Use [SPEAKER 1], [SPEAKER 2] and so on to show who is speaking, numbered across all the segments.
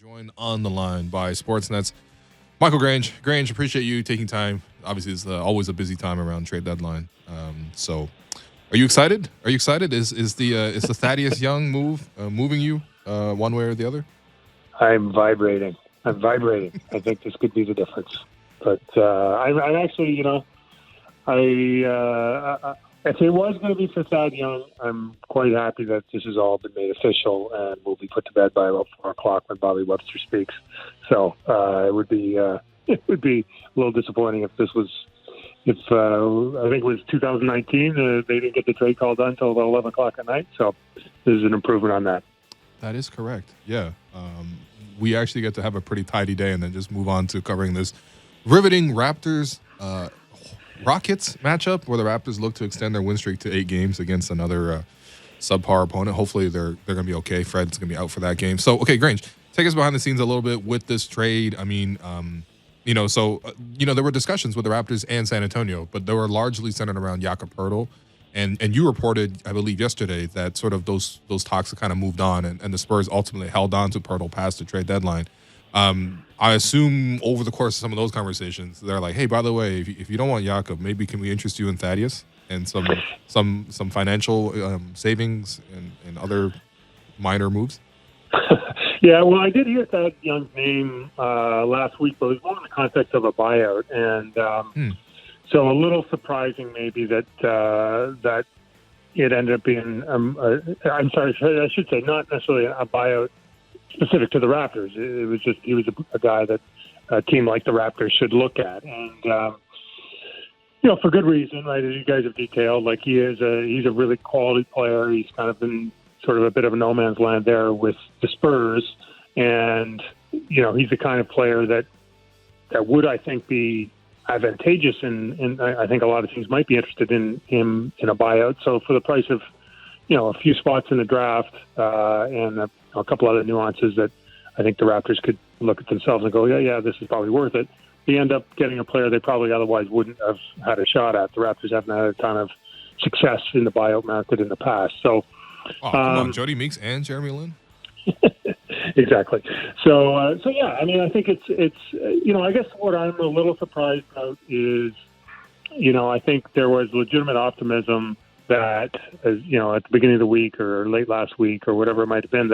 [SPEAKER 1] Joined on the line by Sportsnet's Michael Grange. Grange, appreciate you taking time. Obviously, it's always a busy time around trade deadline. So, are you excited? Are you excited? Is the Thaddeus Young move moving you one way or the other?
[SPEAKER 2] I'm vibrating. I think this could be the difference. But I'm actually, if it was going to be for Thad Young, I'm quite happy that this has all been made official and will be put to bed by about 4 o'clock when Bobby Webster speaks. So it would be a little disappointing if this was, I think it was 2019, they didn't get the trade call done until about 11 o'clock at night. So this is an improvement on that.
[SPEAKER 1] That is correct. Yeah. We actually get to have a pretty tidy day and then just move on to covering this riveting Raptors Rockets matchup where the Raptors look to extend their win streak to 8 games against another subpar opponent. Hopefully they're going to be okay. Fred's going to be out for that game. So, okay, Grange, take us behind the scenes a little bit with this trade. I mean, there were discussions with the Raptors and San Antonio, but they were largely centered around Jakob Poeltl. And you reported, I believe, yesterday that sort of those talks have kind of moved on, and the Spurs ultimately held on to Poeltl past the trade deadline. I assume over the course of some of those conversations, they're like, "Hey, by the way, if you don't want Jakob, maybe can we interest you in Thaddeus and some financial savings and other minor moves?"
[SPEAKER 2] Yeah, well, I did hear Thad Young's name last week, but it was more in the context of a buyout, and so a little surprising maybe that it ended up being. I'm sorry, I should say not necessarily a buyout specific to the Raptors. It was just he was a guy that a team like the Raptors should look at, and for good reason, right? As you guys have detailed, like he's a really quality player. He's kind of been sort of a bit of a no man's land there with the Spurs, and he's the kind of player that would, I think, be advantageous, and I think a lot of teams might be interested in him in a buyout. So for the price of a few spots in the draft and a couple other nuances that I think the Raptors could look at themselves and go, yeah, this is probably worth it. They end up getting a player they probably otherwise wouldn't have had a shot at. The Raptors haven't had a ton of success in the buyout market in the past. So,
[SPEAKER 1] come on, Jody Meeks and Jeremy Lin.
[SPEAKER 2] Exactly. So yeah. I mean, I think it's I guess what I'm a little surprised about is, I think there was legitimate optimism that, at the beginning of the week or late last week or whatever it might have been,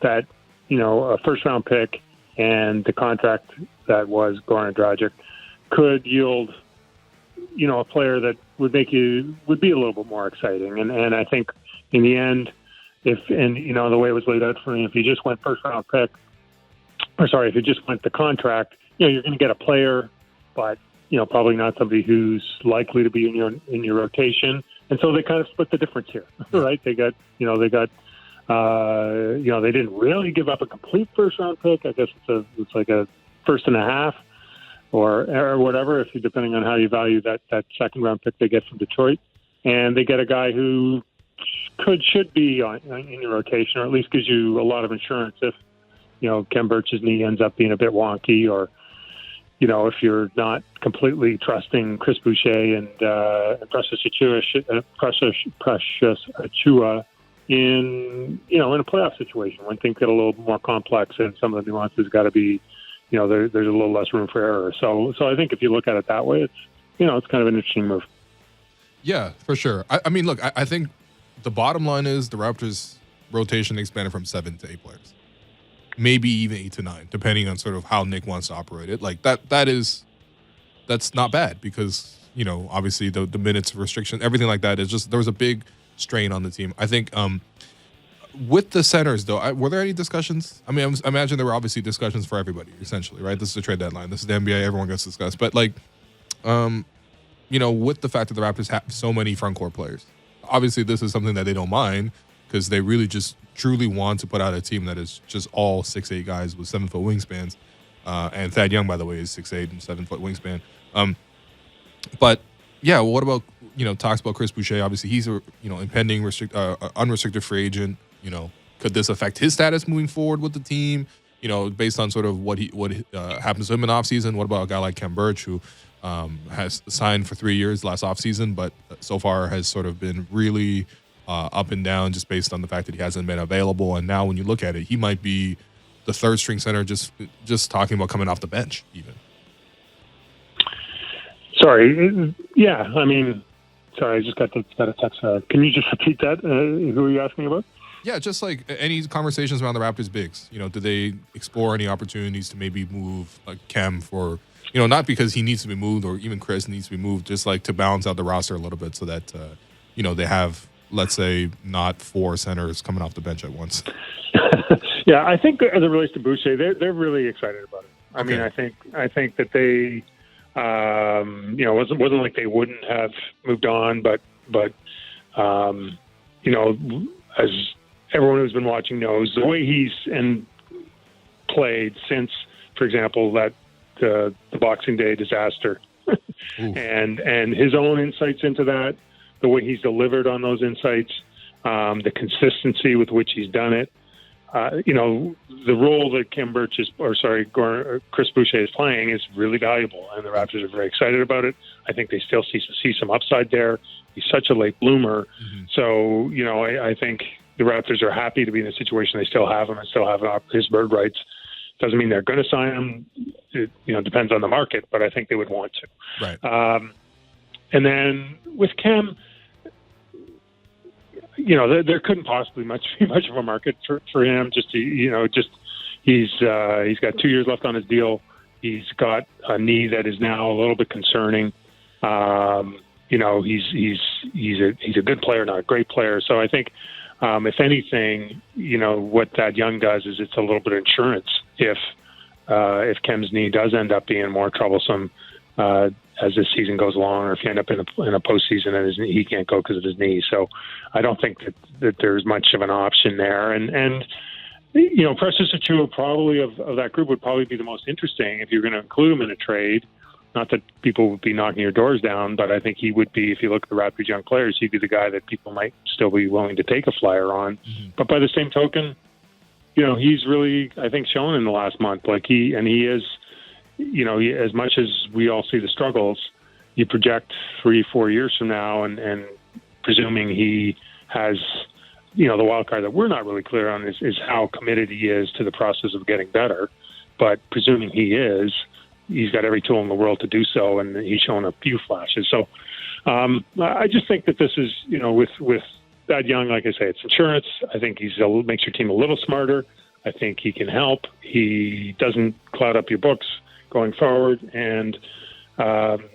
[SPEAKER 2] that a first round pick and the contract that was Goran Dragic could yield, a player that would be a little bit more exciting. And I think in the end, the way it was laid out for me, if you just went first round pick, if you just went the contract, you're going to get a player, but probably not somebody who's likely to be in your rotation. And so they kind of split the difference here, right? They got, they didn't really give up a complete first round pick. I guess it's like a first and a half or whatever, depending on how you value that second round pick they get from Detroit. And they get a guy who should be in your rotation, or at least gives you a lot of insurance if, Ken Birch's knee ends up being a bit wonky, or, if you're not completely trusting Chris Boucher and Precious Achua in a playoff situation when things get a little more complex and some of the nuances got to be, there's a little less room for error. So I think if you look at it that way, it's kind of an interesting move.
[SPEAKER 1] Yeah, for sure. I mean, look, I think the bottom line is the Raptors' rotation expanded from 7 to 8 players. Maybe even 8 to 9, depending on sort of how Nick wants to operate it. Like that's not bad because, obviously the minutes restriction, everything like that is just, there was a big strain on the team. I think with the centers, though, were there any discussions? I mean, I imagine there were obviously discussions for everybody, essentially, right? This is a trade deadline. This is the NBA. Everyone gets discussed. But, with the fact that the Raptors have so many frontcourt players, obviously this is something that they don't mind because they really just truly want to put out a team that is just all 6'8" guys with 7-foot wingspans. And Thad Young, by the way, is 6'8" and 7-foot wingspan. But yeah, what about, talks about Chris Boucher? Obviously, he's a, impending unrestricted free agent. Could this affect his status moving forward with the team? Based on sort of what happens to him in offseason. What about a guy like Ken Birch, who has signed for 3 years last offseason, but so far has sort of been really up and down just based on the fact that he hasn't been available. And now when you look at it, he might be the third string center, just talking about coming off the bench even.
[SPEAKER 2] Sorry. Yeah. I mean, sorry, I just got a text. Can you just repeat that? Who are you asking about?
[SPEAKER 1] Yeah, just like any conversations around the Raptors bigs. Do they explore any opportunities to maybe move like Kem for, not because he needs to be moved or even Chris needs to be moved, just like to balance out the roster a little bit so that, they have, let's say, not 4 centers coming off the bench at once.
[SPEAKER 2] Yeah, I think as it relates to Boucher, they're really excited about it. I mean, I think that they, it wasn't like they wouldn't have moved on, but as everyone who's been watching knows, the way he's played since, for example, that the Boxing Day disaster, and his own insights into that, the way he's delivered on those insights, the consistency with which he's done it. The role that Chris Boucher is playing is really valuable, and the Raptors are very excited about it. I think they still see some upside there. He's such a late bloomer. Mm-hmm. So, I think the Raptors are happy to be in a situation they still have him and still have his bird rights. Doesn't mean they're going to sign him. It, depends on the market, but I think they would want to.
[SPEAKER 1] Right.
[SPEAKER 2] And then with Kem, there couldn't possibly be much of a market for him. He's got 2 years left on his deal. He's got a knee that is now a little bit concerning. He's a good player, not a great player. So I think, if anything, what Thad Young does is it's a little bit of insurance if Kem's knee does end up being more troublesome as this season goes along, or if you end up in a postseason and he can't go because of his knee. So I don't think that there's much of an option there. And Precious Achiuwa probably of that group would probably be the most interesting if you're going to include him in a trade. Not that people would be knocking your doors down, but I think he would be, if you look at the Raptors young players, he'd be the guy that people might still be willing to take a flyer on. Mm-hmm. But by the same token, he's really, I think, shown in the last month. He is, as much as we all see the struggles, you project 3-4 years from now, and presuming he has, the wild card that we're not really clear on is how committed he is to the process of getting better. But presuming he is, he's got every tool in the world to do so, and he's shown a few flashes. So I just think that this is, with Thad Young, like I say, it's insurance. I think makes your team a little smarter. I think he can help. He doesn't cloud up your books going forward, and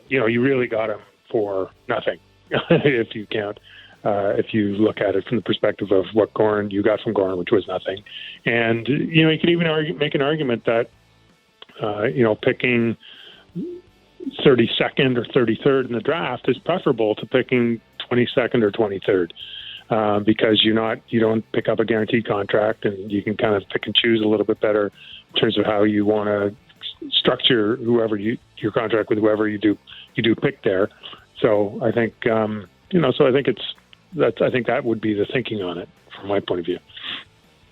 [SPEAKER 2] you really got him for nothing if you count. If you look at it from the perspective of what you got from Goran, which was nothing. And you can even make an argument that picking 32nd or 33rd in the draft is preferable to picking 22nd or 23rd, because you don't pick up a guaranteed contract, and you can kind of pick and choose a little bit better in terms of how you want to structure your contract with whoever you do pick there. So I think I think that would be the thinking on it from my point of view.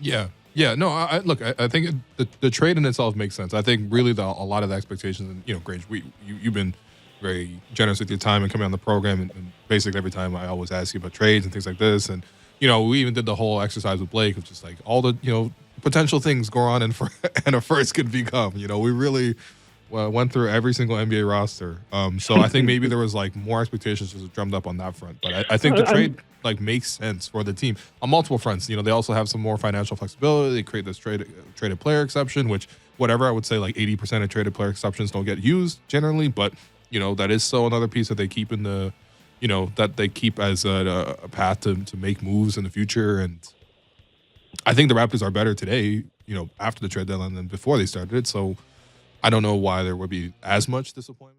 [SPEAKER 1] Yeah. Yeah, no, I think the trade in itself makes sense. I think really a lot of the expectations, and, Grange, you've been very generous with your time and coming on the program, and basically every time I always ask you about trades and things like this. And, we even did the whole exercise with Blake of just like all the, potential things Goran and a first could become. We really went through every single NBA roster. So I think maybe there was like more expectations just drummed up on that front. But I think the trade makes sense for the team on multiple fronts. They also have some more financial flexibility. They create this traded player exception, which whatever, I would say like 80% of traded player exceptions don't get used generally. But, that is still another piece that they keep in the, that they keep as a path to make moves in the future. And I think the Raptors are better today, after the trade deadline than before they started it. So I don't know why there would be as much disappointment.